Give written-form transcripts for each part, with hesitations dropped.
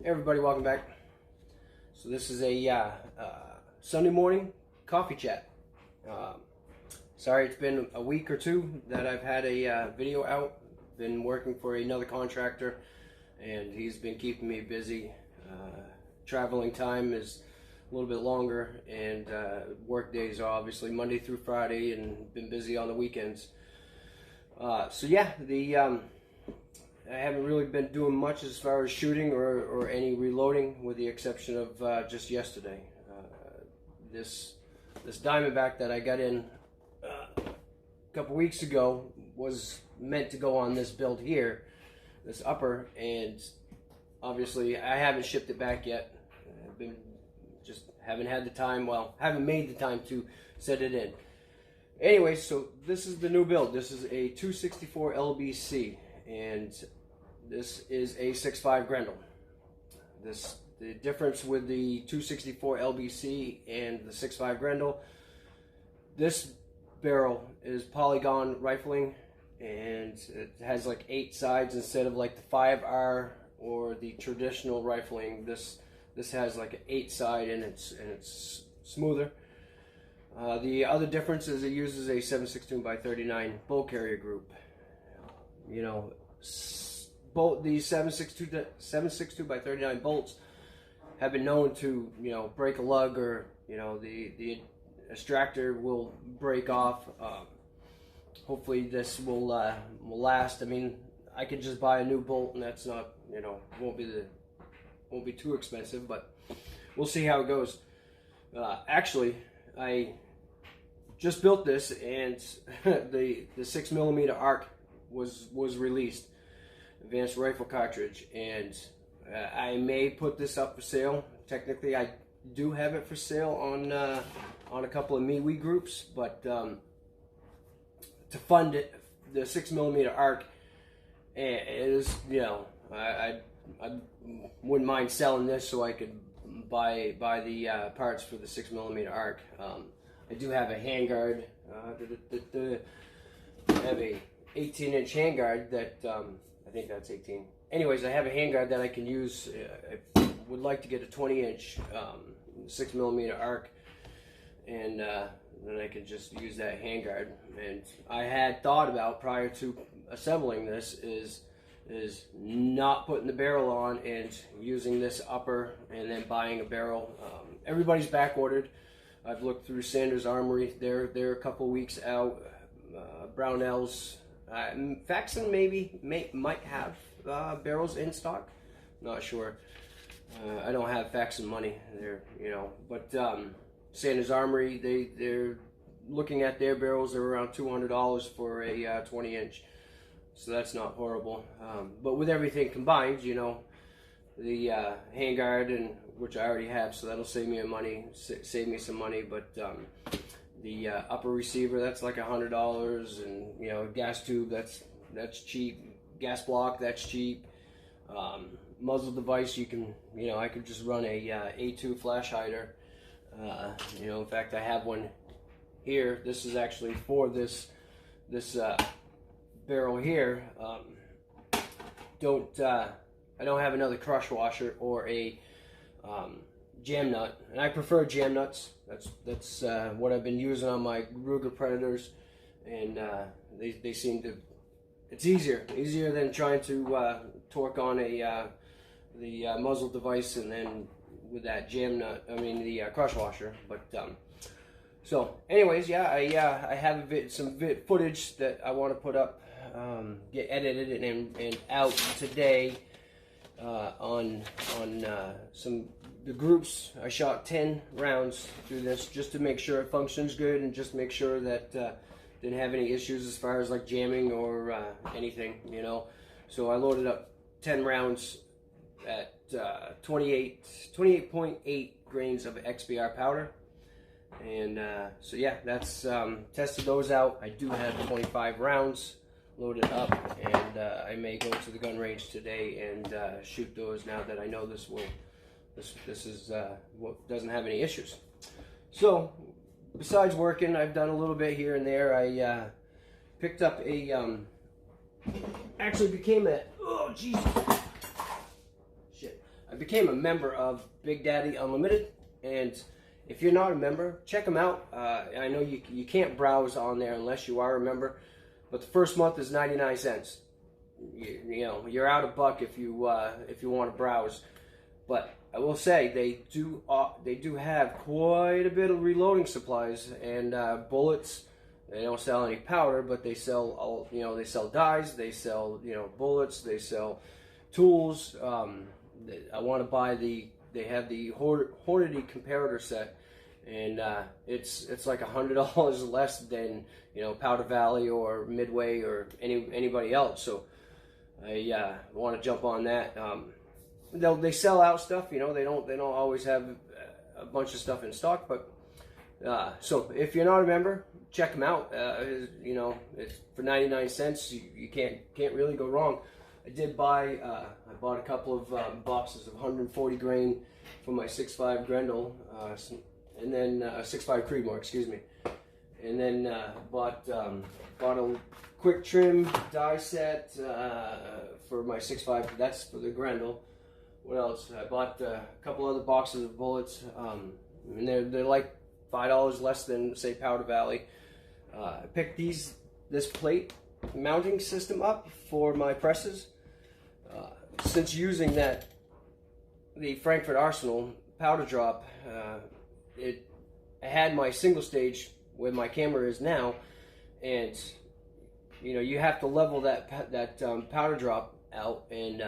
Hey everybody, welcome back. So this is a Sunday morning coffee chat. Sorry it's been a week or two that I've had a video out. Been working for another contractor and he's been keeping me busy. Traveling time is a little bit longer and work days are obviously Monday through Friday, and been busy on the weekends. So yeah, I haven't really been doing much as far as shooting or any reloading, with the exception of just yesterday. This Diamondback that I got in a couple weeks ago was meant to go on this build here, this upper, and obviously I haven't shipped it back yet. I've haven't had the time, haven't made the time to set it in. Anyway, so this is the new build. This is a 264 LBC, and this is a 6.5 Grendel. The difference with the 264 LBC and the 6.5 Grendel, this barrel is polygon rifling, and it has like 8 sides instead of like the 5R or the traditional rifling. This has like an 8 side, and it's smoother. The other difference is it uses a 7.62 by 39 bolt carrier group. You know, both these 7.62 by 39 bolts have been known to, you know, break a lug, or, you know, the extractor will break off. Hopefully this will last. I mean, I could just buy a new bolt, and that's not, you know, won't be too expensive, but we'll see how it goes. Actually, I just built this, and the 6mm ARC was released, advanced rifle cartridge, and I may put this up for sale. Technically, I do have it for sale on a couple of MeWe groups, but to fund it, the 6mm ARC is, you know, I wouldn't mind selling this so I could buy the parts for the 6mm ARC. I do have a handguard. I have a 18-inch handguard that I think that's 18. Anyways, I have a handguard that I can use. I would like to get a 20-inch 6mm ARC, and then I can just use that handguard. And I had thought about, prior to assembling this, is not putting the barrel on and using this upper and then buying a barrel. Everybody's back ordered. I've looked through Sanders Armory. They're a couple weeks out. Brownells, Faxon might have barrels in stock. Not sure. I don't have Faxon money there, you know. But Sanders Armory, they're looking at their barrels. They're around $200 for a 20-inch. So that's not horrible. But with everything combined, you know, the handguard, and which I already have, so that'll save me some money. But the upper receiver, that's like $100, and, you know, gas tube, that's cheap. Gas block, that's cheap. Muzzle device, you can, you know, I could just run a A2 flash hider. You know, in fact, I have one here. This is actually for this barrel here. I don't have another crush washer or a jam nut, and I prefer jam nuts. That's what I've been using on my Ruger Predators, and they seem to. It's easier than trying to torque on the muzzle device, and then with that jam nut. I mean the crush washer. But so, anyways, yeah, I have some footage that I want to put up, get edited and out today on the groups. I shot 10 rounds through this just to make sure it functions good, and just make sure that didn't have any issues as far as like jamming or anything, you know. So I loaded up 10 rounds at 28.8 grains of XBR powder, and so yeah, that's tested those out. I do have 25 rounds loaded up, and I may go to the gun range today and shoot those, now that I know this is what doesn't have any issues. So besides working, I've done a little bit here and there. I picked up a actually became a, oh Jesus, shit, I became a member of Big Daddy Unlimited, and if you're not a member, check them out. I know you can't browse on there unless you are a member, but the first month is 99 cents. You know, you're out $1 if you want to browse. But I will say they do have quite a bit of reloading supplies and bullets. They don't sell any powder, but they sell they sell dies, they sell bullets, they sell tools. I want to buy they have the Hornady comparator set, and it's like $100 less than Powder Valley or Midway or anybody else. So I want to jump on that. They sell out stuff, they don't always have a bunch of stuff in stock, but so if you're not a member, check them out. It's for 99 cents. You can't really go wrong. I did buy I bought a couple of boxes of 140 grain for my 6.5 Grendel, and then 6.5 Creedmoor, excuse me, and then bought a quick trim die set for my 6.5. That's for the Grendel. What else? I bought a couple other boxes of bullets, and they're like $5 less than, say, Powder Valley. I picked this plate mounting system up for my presses. Since using the Frankfurt Arsenal powder drop, I had my single stage where my camera is now, and you have to level that powder drop out, and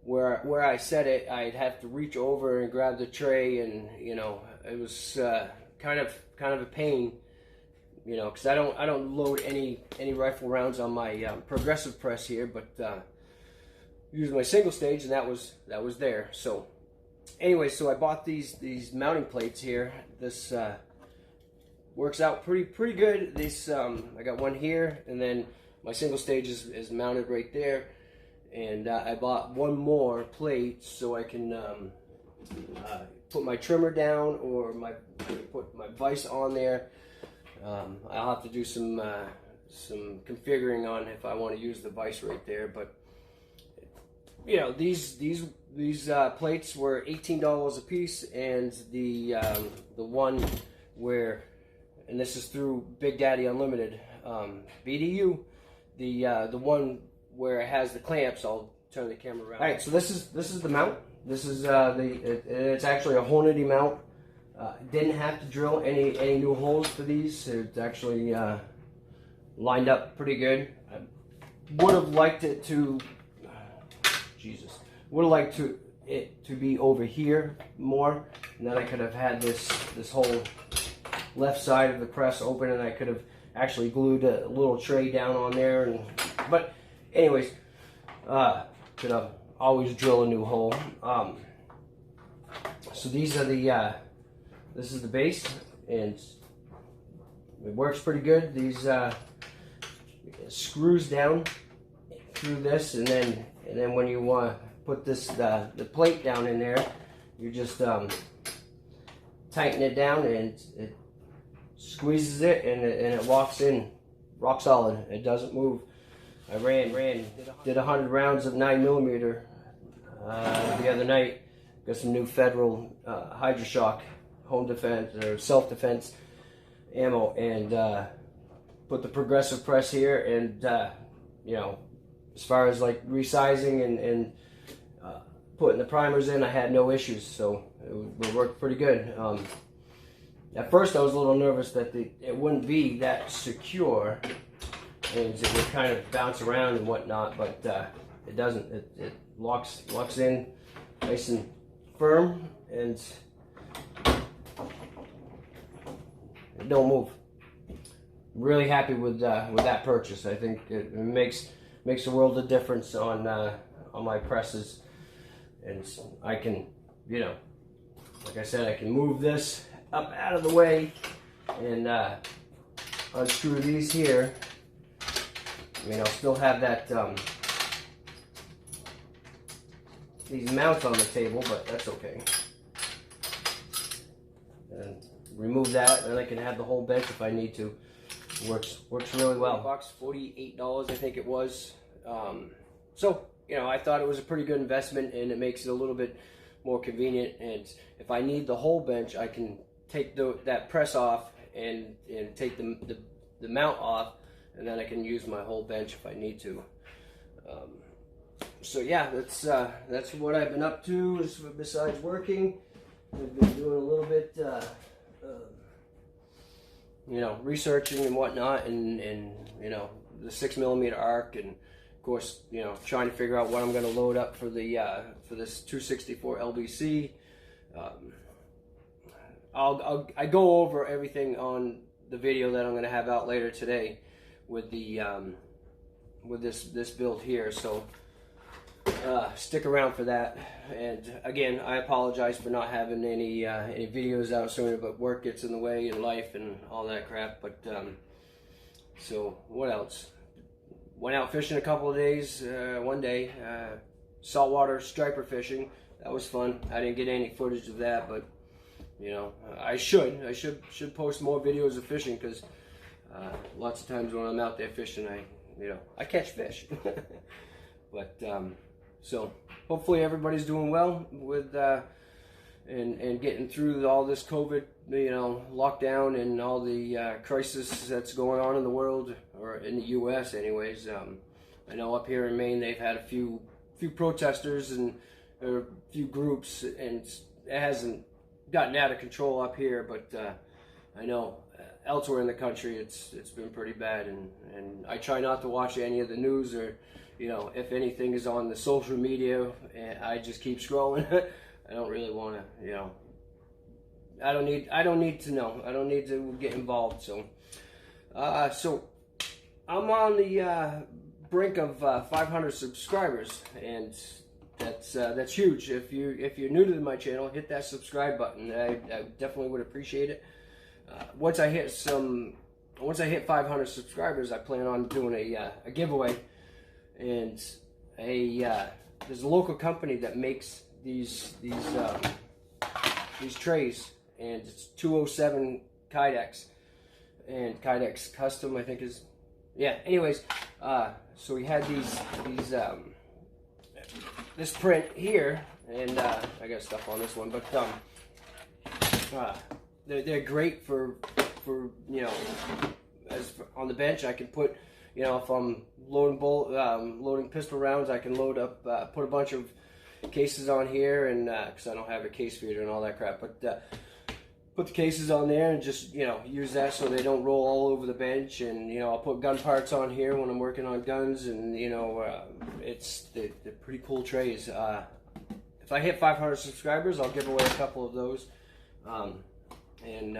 where I set it, I'd have to reach over and grab the tray, and it was kind of a pain, because I don't load any rifle rounds on my progressive press here, but use my single stage, and that was there. So anyway, so I bought these mounting plates here. This works out pretty good. This I got one here, and then my single stage is mounted right there. And I bought one more plate so I can put my trimmer down, or put my vise on there. I'll have to do some configuring on if I want to use the vise right there. But these plates were $18 a piece, and the one where, and this is through Big Daddy Unlimited, BDU, the one where it has the clamps. I'll turn the camera around. All right, so this is the mount. This is it's actually a Hornady mount. Didn't have to drill any new holes for these. It's actually lined up pretty good. I would have liked it to, would have liked it to be over here more, and then I could have had this whole left side of the press open, and I could have actually glued a little tray down on there. But anyways, could have always drill a new hole. So these are this is the base, and it works pretty good. These screws down through this, and then when you want to put the plate down in there, you just tighten it down, and it squeezes it, and it locks in rock solid. It doesn't move. I did 100 rounds of 9mm the other night. Got some new Federal Hydroshock home defense or self-defense ammo, and put the progressive press here, and as far as like resizing and putting the primers in, I had no issues, so it worked pretty good. At first I was a little nervous that it wouldn't be that secure, and it would kind of bounce around and whatnot, but it doesn't. It locks in nice and firm, and it don't move. Really happy with that purchase. I think it makes a world of difference on my presses, and I can, like I said, I can move this up out of the way and unscrew these here. I mean, I'll still have that these mounts on the table, but that's okay. And remove that, and I can have the whole bench if I need to. Works really well. Box $48, I think it was. So you know, I thought it was a pretty good investment, and it makes it a little bit more convenient. And if I need the whole bench, I can take that press off and take the mount off, and then I can use my whole bench if I need to. So yeah, that's what I've been up to. Besides working, I've been doing a little bit, you know, researching and whatnot, and you know, the 6mm arc, and of course, you know, trying to figure out what I'm going to load up for the for this 264 LBC. I go over everything on the video that I'm going to have out later today with the with this build here. So stick around for that. And again, I apologize for not having any videos out sooner, but work gets in the way, and life and all that crap. But so what else? Went out fishing a couple of days. One day, saltwater striper fishing. That was fun. I didn't get any footage of that, but you know, I should post more videos of fishing, because lots of times when I'm out there fishing, I catch fish. But so hopefully everybody's doing well with and getting through all this COVID, you know, lockdown and all the crisis that's going on in the world, or in the U.S. anyways. I know up here in Maine they've had a few protesters and a few groups, and it hasn't gotten out of control up here, but I know elsewhere in the country it's been pretty bad, and I try not to watch any of the news, or you know, if anything is on the social media, and I just keep scrolling. I don't really want to, you know, I don't need to know. I don't need to get involved. So so I'm on the brink of 500 subscribers, and that's huge. If you're new to my channel, hit that subscribe button. I definitely would appreciate it. Once I hit 500 subscribers, I plan on doing a giveaway, and there's a local company that makes these trays, and it's 207 Kydex, and Kydex Custom, I think is, yeah. Anyways, so we had these this print here, and I got stuff on this one, but they're great for you know, on the bench. I can put, you know, if I'm loading pistol rounds, I can load up, put a bunch of cases on here, and because I don't have a case feeder and all that crap, but put the cases on there and just, you know, use that so they don't roll all over the bench. And you know, I'll put gun parts on here when I'm working on guns, and you know, they're pretty cool trays. If I hit 500 subscribers, I'll give away a couple of those, and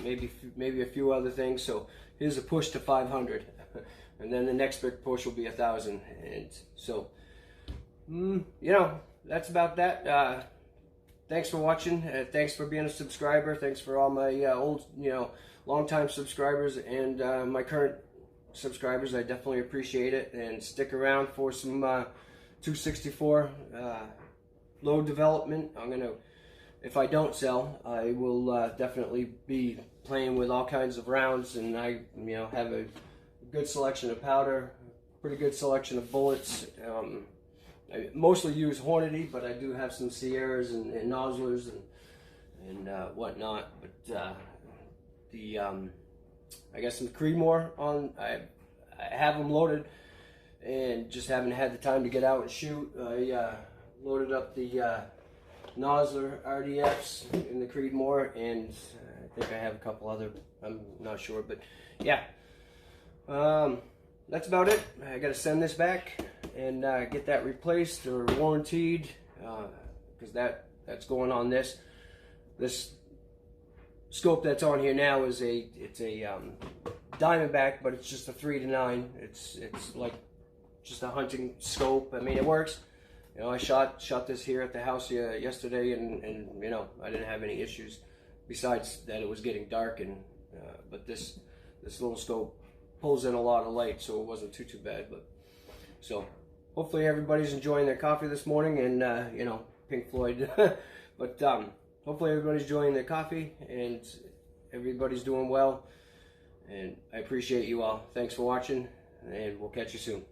maybe a few other things. So here's a push to 500, and then the next big push will be 1,000. And so, you know, that's about that. Thanks for watching. Thanks for being a subscriber. Thanks for all my old, you know, long-time subscribers, and my current subscribers. I definitely appreciate it. And stick around for some 264 load development. I'm gonna, if I don't sell, I will definitely be playing with all kinds of rounds, and I, you know, have a good selection of powder, pretty good selection of bullets. I mostly use Hornady, but I do have some Sierras and Nozzlers and whatnot. But I got some Creedmoor on. I have them loaded, and just haven't had the time to get out and shoot. I loaded up the Nozzler RDFs in the Creedmoor, and I think I have a couple other. I'm not sure, but yeah. That's about it. I got to send this back and get that replaced or warranted, because that's going on this scope that's on here now. Is a Diamondback, but it's just a 3-9. It's like just a hunting scope. I mean, it works. You know, I shot this here at the house yesterday, and you know, I didn't have any issues besides that it was getting dark, and but this little scope pulls in a lot of light, so it wasn't too bad. But so hopefully everybody's enjoying their coffee this morning, and you know, Pink Floyd. But hopefully everybody's enjoying their coffee, and everybody's doing well, and I appreciate you all. Thanks for watching, and we'll catch you soon.